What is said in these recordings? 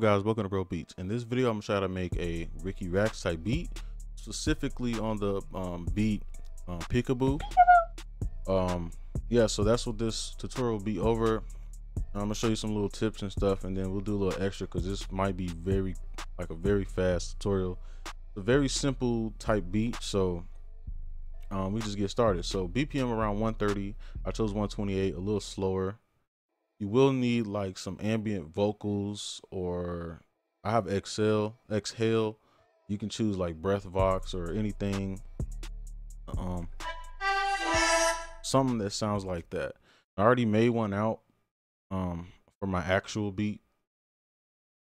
guys? Welcome to Bro Beats. In this video, I'm gonna try to make a Ricky Rax type beat, specifically on the beat Peekaboo. Yeah, so that's what this tutorial will be over. I'm gonna show you some little tips and stuff, and then we'll do a little extra because this might be a very fast tutorial. It's a very simple type beat, so we just get started. So BPM around 130. I chose 128, a little slower. You will need like some ambient vocals, or I have exhale. You can choose like breath vox or anything, something that sounds like that. I already made one out for my actual beat,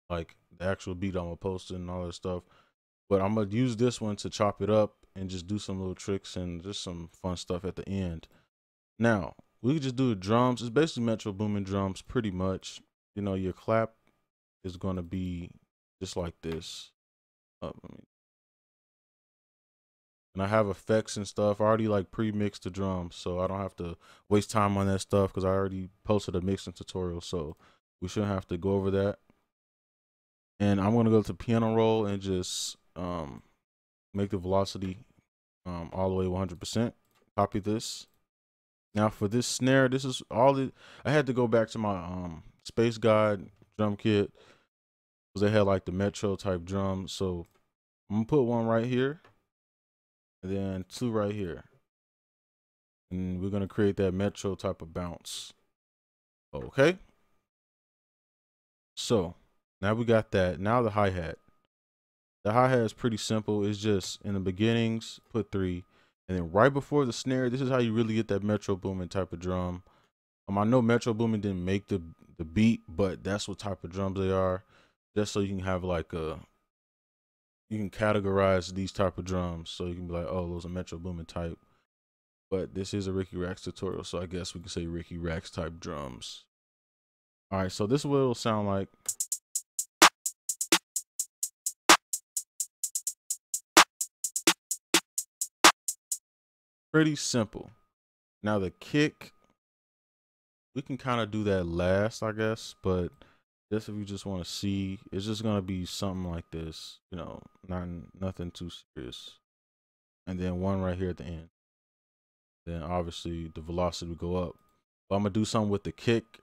like the actual beat I'm gonna post and all that stuff, but I'm gonna use this one to chop it up and just do some little tricks and just some fun stuff at the end. Now we can just do the drums. It's basically Metro Boomin drums, pretty much. You know, your clap is going to be just like this. And I have effects and stuff. I already like pre-mixed the drums, so I don't have to waste time on that stuff because I already posted a mixing tutorial, so we shouldn't have to go over that. And I'm going to go to piano roll and just make the velocity all the way 100%. Copy this. Now for this snare, this is all it. I had to go back to my Space God drum kit because they had like the Metro type drum. So I'm gonna put one right here and then two right here. And we're gonna create that Metro type of bounce. Okay. So now we got that. Now the hi-hat. The hi-hat is pretty simple. It's just in the beginnings, put 3. And then right before the snare, this is how you really get that Metro Boomin type of drum. I know Metro Boomin didn't make the beat, but that's what type of drums they are. Just so you can have like you can categorize these type of drums. So you can be like, oh, those are Metro Boomin type. But this is a Ricky Rax tutorial, so I guess we can say Ricky Rax type drums. All right, so this is what it'll sound like. Pretty simple. Now the kick, we can kind of do that last, I guess, but just if you just want to see, it's just gonna be something like this, you know, nothing too serious. And then one right here at the end. Then obviously the velocity will go up. But I'm gonna do something with the kick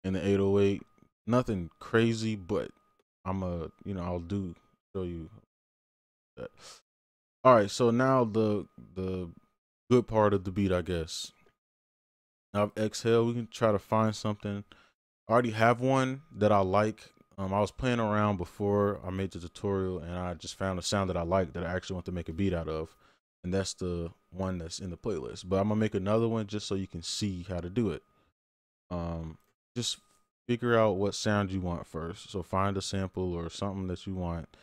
and the 808. Nothing crazy, but I'll show you that. All right, so now the good part of the beat, I guess. Now exhale, we can try to find something. I already have one that I like. I was playing around before I made the tutorial, and I just found a sound that I like that I actually want to make a beat out of, and that's the one that's in the playlist. But I'm gonna make another one just so you can see how to do it. Just figure out what sound you want first. So find a sample or something that you want,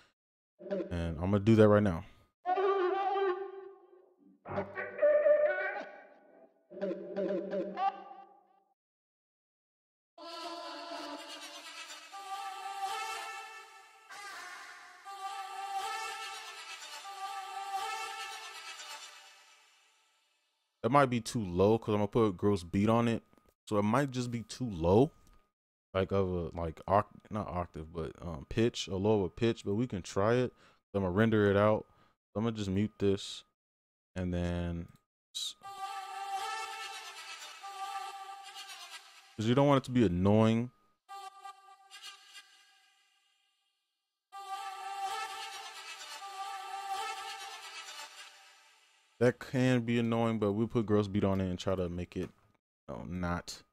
and I'm gonna do that right now. That might be too low because I'm gonna put a gross beat on it, so it might just be too low, like of a not octave, but pitch, a lower pitch. But we can try it. So I'm gonna render it out. So I'm gonna just mute this, and then because you don't want it to be annoying. That can be annoying, but we put gross beat on it and try to make it, you know, not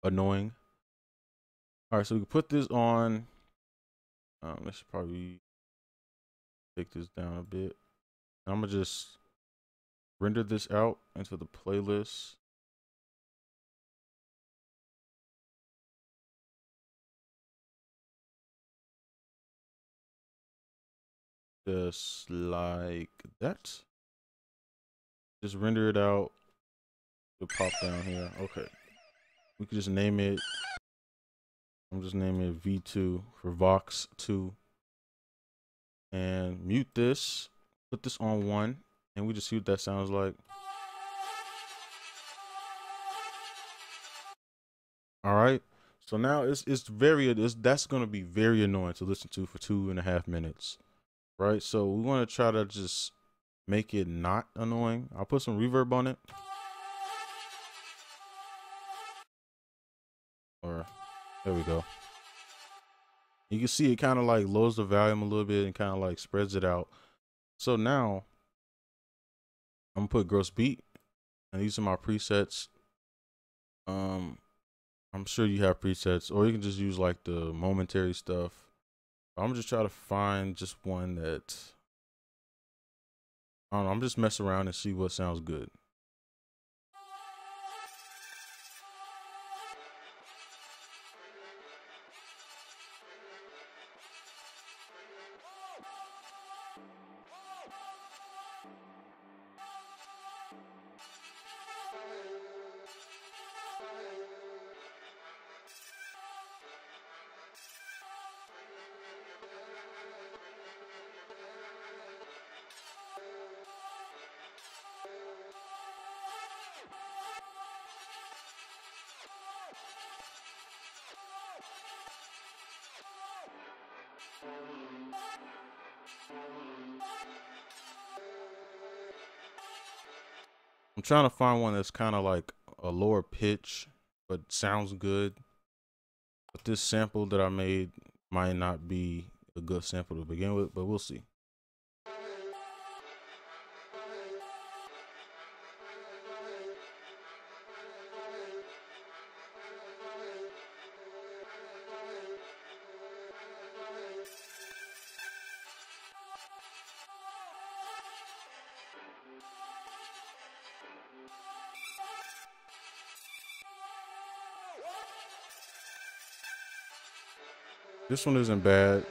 annoying. All right, so we can put this on. Let's probably take this down a bit. I'm gonna just render this out into the playlist. Just like that. Just render it out. It'll pop down here. Okay. We can just name it. I'm just naming it V2 for Vox 2. And mute this. Put this on 1. And we just see what that sounds like. All right. So now that's gonna be very annoying to listen to for 2.5 minutes, right? So we want to try to just make it not annoying. I'll put some reverb on it, or there we go. You can see it kind of like lowers the volume a little bit and kind of like spreads it out. So now I'm gonna put gross beat, and these are my presets. I'm sure you have presets, or you can just use like the momentary stuff. I'm just trying to find just one that, I don't know, I'm just mess around and see what sounds good. I'm trying to find one that's kind of like a lower pitch, but sounds good. But this sample that I made might not be a good sample to begin with, but we'll see. This one isn't bad.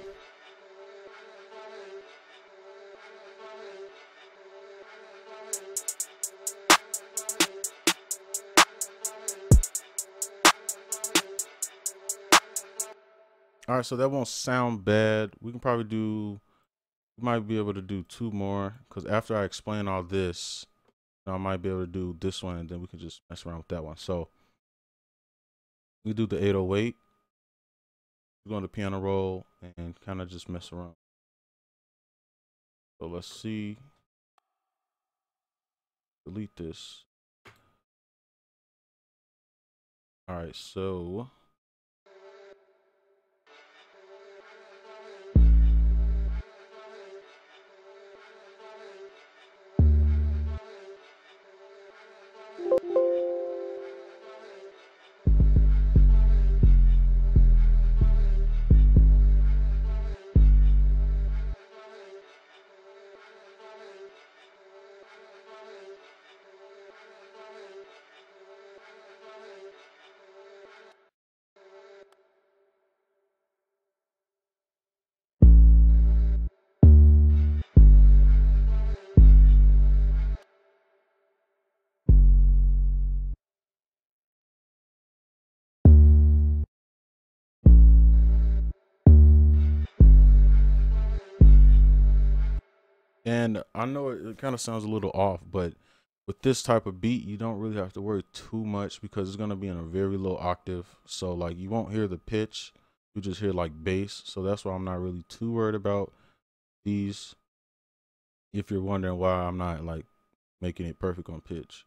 All right, so that won't sound bad. We might be able to do 2 more, because after I explain all this, I might be able to do this one, and then we can just mess around with that one. So we do the 808. We're going to piano roll and kind of just mess around. So let's see. Delete this. All right, so and I know it kind of sounds a little off, but with this type of beat, you don't really have to worry too much because it's going to be in a very low octave. So like you won't hear the pitch, you just hear like bass. So that's why I'm not really too worried about these. If you're wondering why I'm not like making it perfect on pitch,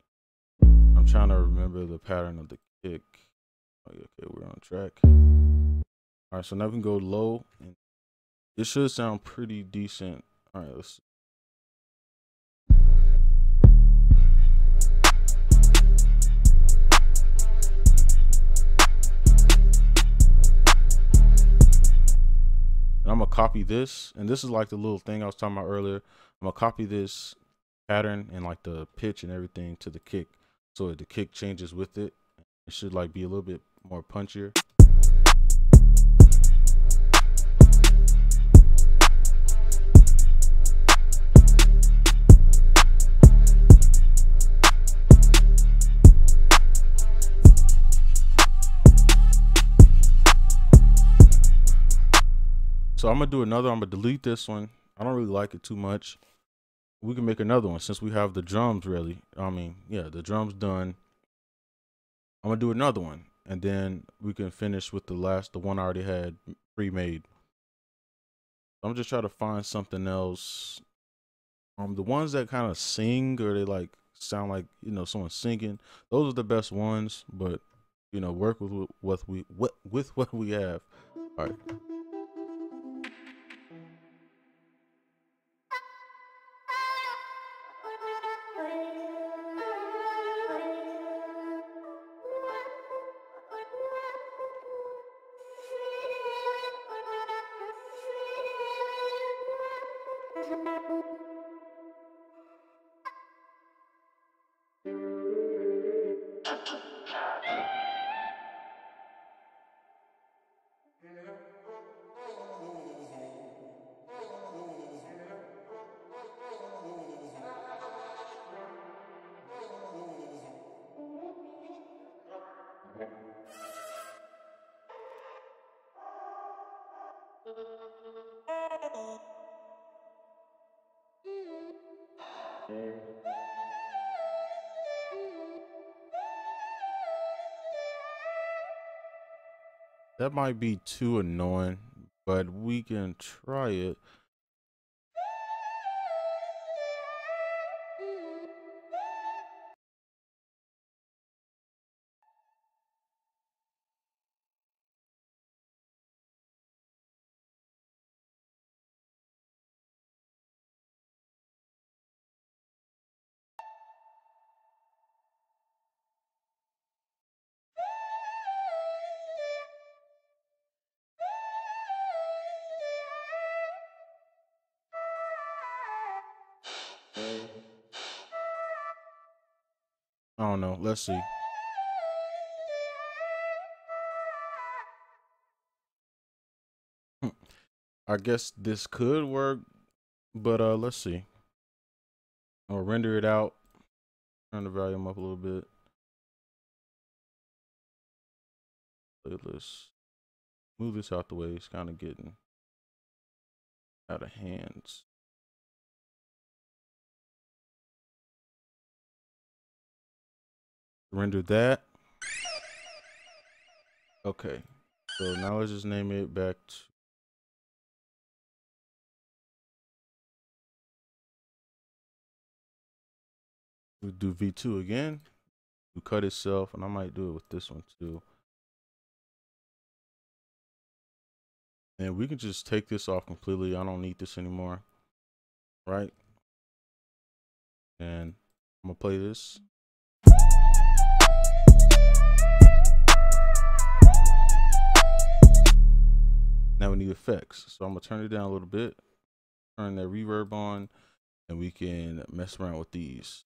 I'm trying to remember the pattern of the kick. Okay, we're on track. All right, so now we can go low, and it should sound pretty decent. All right, let's see. And I'm gonna copy this, and this is like the little thing I was talking about earlier. I'm gonna copy this pattern and like the pitch and everything to the kick, so that the kick changes with it. It should like be a little bit more punchier. So I'm gonna do another. I'm gonna delete this one. I don't really like it too much. We can make another one since we have the drums ready. The drums done. I'm gonna do another one, and then we can finish with the one I already had pre-made. I'm just trying to find something else. The ones that kind of sing or they like sound like, you know, someone singing, those are the best ones. But you know, work with what we have. All right. That might be too annoying, but we can try it. I don't know. Let's see. I guess this could work, but let's see. I'll render it out. Turn the volume up a little bit. Let's move this out the way. It's kind of getting out of hands. Render that. Okay. So now let's just name it back to we do V2 again. We cut itself, and I might do it with this one too. And we can just take this off completely. I don't need this anymore. Right? And I'm gonna play this. Now we need effects. So I'm gonna turn it down a little bit, turn that reverb on, and we can mess around with these.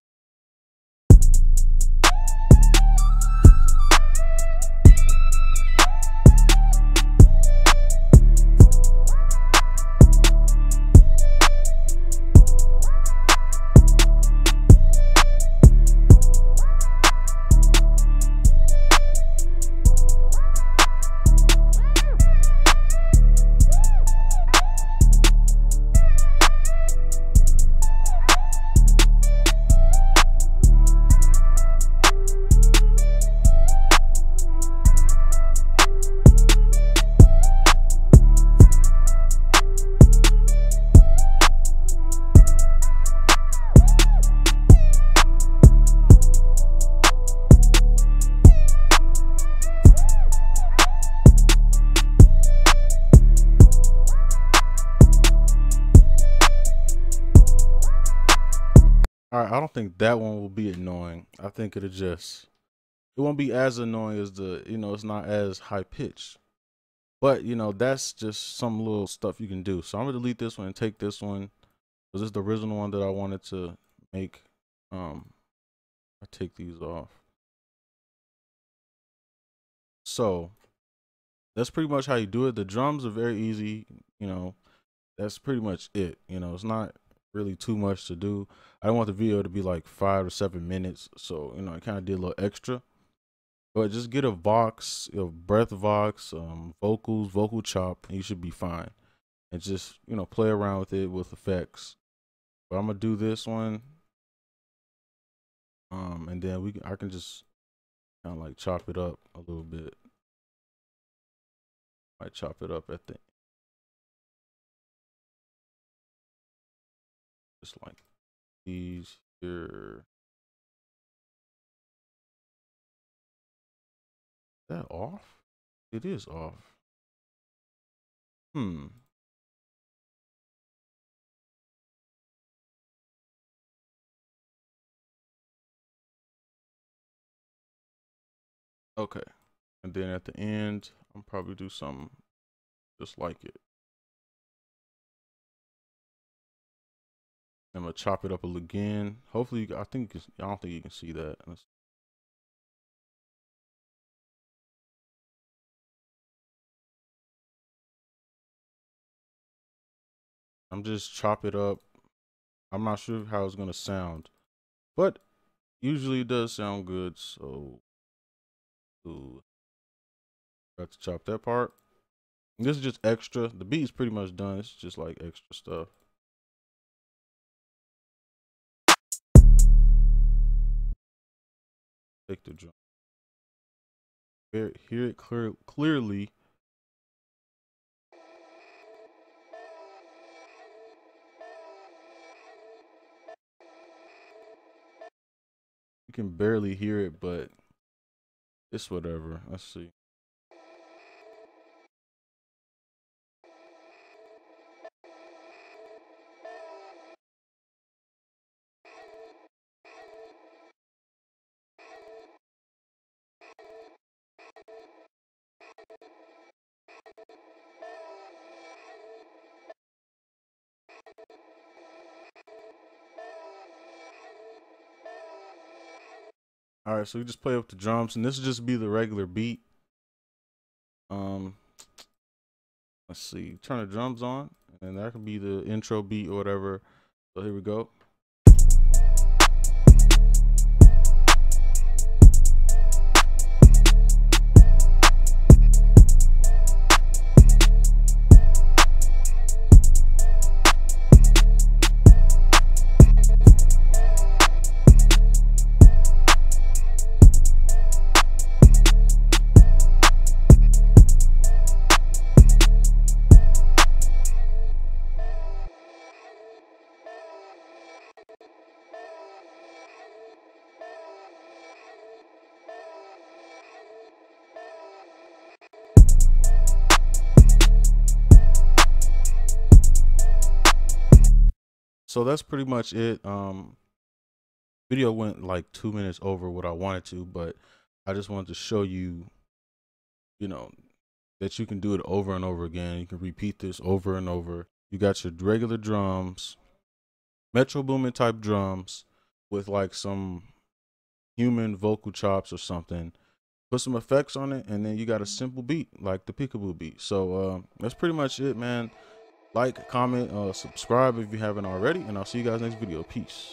All right, I don't think that one will be annoying. I think it won't be as annoying as it's not as high pitched. But, that's just some little stuff you can do. So I'm going to delete this one and take this one. Because this is the original one that I wanted to make. I take these off. So that's pretty much how you do it. The drums are very easy. That's pretty much it. It's not really too much to do. I don't want the video to be like 5 or 7 minutes, so I kind of did a little extra. But just get a Vox, a breath Vox, vocals, vocal chop, and you should be fine. And just play around with it with effects. But I'm gonna do this one, and then I can just Kind of like chop it up a little bit. Might chop it up at the just like these here. Is that off? It is off. Okay. And then at the end, I'll probably do something just like it. I'm gonna chop it up again. Hopefully, I don't think you can see that. I'm just chop it up. I'm not sure how it's gonna sound, but usually it does sound good. So, got to chop that part. And this is just extra. The beat is pretty much done. It's just like extra stuff. Take the drum. Hear it clearly. You can barely hear it, but it's whatever. Let's see. All right, so we just play with the drums, and this will just be the regular beat. Let's see. Turn the drums on, and that could be the intro beat or whatever. So here we go. So that's pretty much it. Video went like 2 minutes over what I wanted to, but I just wanted to show you, you know, that you can do it over and over again. You can repeat this over and over. You got your regular drums, Metro Boomin type drums with like some human vocal chops or something. Put some effects on it, and then you got a simple beat like the peekaboo beat. So that's pretty much it, man. Like, comment, subscribe if you haven't already, and I'll see you guys next video. Peace.